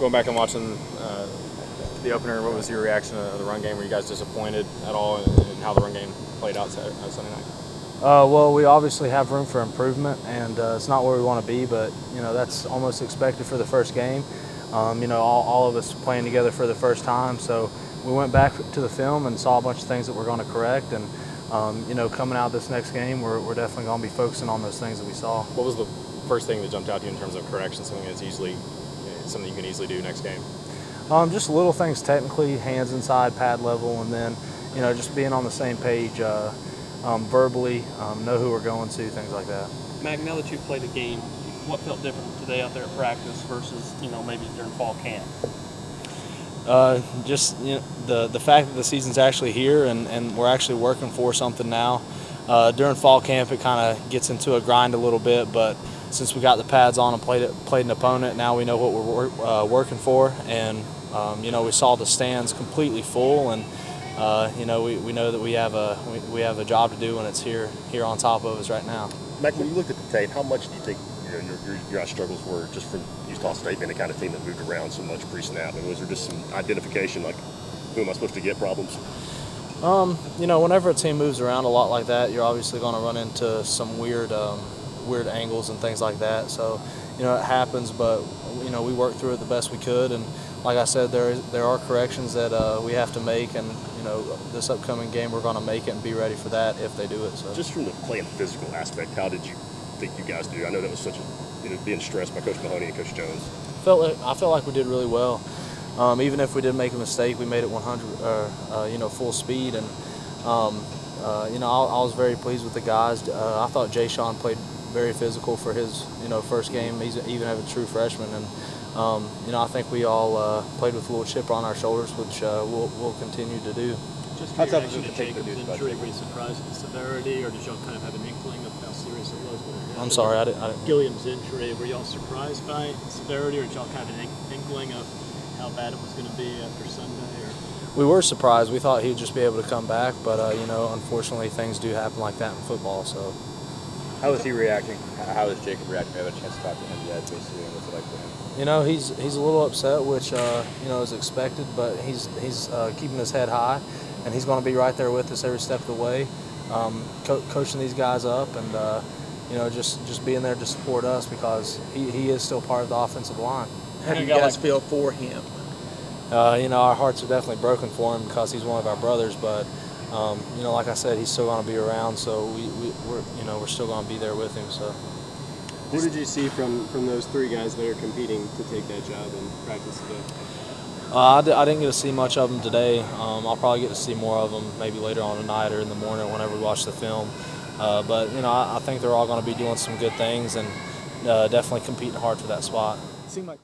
Going back and watching the opener, what was your reaction to the run game? Were you guys disappointed at all in how the run game played out Sunday night? Well, we obviously have room for improvement, and it's not where we want to be, but that's almost expected for the first game. All of us playing together for the first time, so we went back to the film and saw a bunch of things that we're going to correct, and coming out this next game, we're definitely going to be focusing on those things that we saw. What was the first thing that jumped out to you in terms of correction, something you can easily do next game? Just little things technically, hands inside, pad level, and then just being on the same page verbally, know who we're going to, things like that. Mack, now that you've played a game, what felt different today out there at practice versus maybe during fall camp? The fact that the season's actually here and we're actually working for something now. During fall camp, it kind of gets into a grind a little bit, but since we got the pads on and played an opponent, now we know what we're working for, and we saw the stands completely full, and we know that we have a job to do when it's here on top of us right now. Mack, when you looked at the tape, how much do you think your guys' struggles were just from Utah State being the kind of team that moved around so much pre-snap? And was there just some identification, like, who am I supposed to get problems? Whenever a team moves around a lot like that, you're obviously going to run into some weird angles and things like that. So, it happens, but we worked through it the best we could. And like I said, there are corrections that we have to make, and this upcoming game we're going to make it and be ready for that if they do it. So, just from the playing physical aspect, how did you think you guys do? I know that was such being stressed by Coach Mahoney and Coach Jones. I felt like we did really well. Even if we did make a mistake, we made it 100, full speed, and I was very pleased with the guys. I thought Jay-Sean played very physical for his first game. He's even a true freshman, and I think we all played with a little chip on our shoulders, which we'll continue to do. Just your reaction to Jacob's injury, were you surprised at the severity, or did y'all kind of have an inkling of how serious it was? I'm sorry, I didn't. Gilliam's injury, were y'all surprised by severity, or did y'all kind of have an inkling of how bad it was going to be after Sunday? Or? We were surprised. We thought he would just be able to come back, but unfortunately things do happen like that in football. So, how was he reacting? How was Jacob reacting? I had a chance to talk to him yet, basically. What's it like for him? He's a little upset, which is expected, but he's keeping his head high, and he's going to be right there with us every step of the way, coaching these guys up, and just being there to support us, because he is still part of the offensive line. How do you guys feel for him? Our hearts are definitely broken for him because he's one of our brothers, but like I said, he's still going to be around, so we're still going to be there with him. So, what did you see from those three guys that are competing to take that job in practice today? I didn't get to see much of them today. I'll probably get to see more of them maybe later on tonight or in the morning whenever we watch the film. But I think they're all going to be doing some good things and definitely competing hard for that spot. It seemed like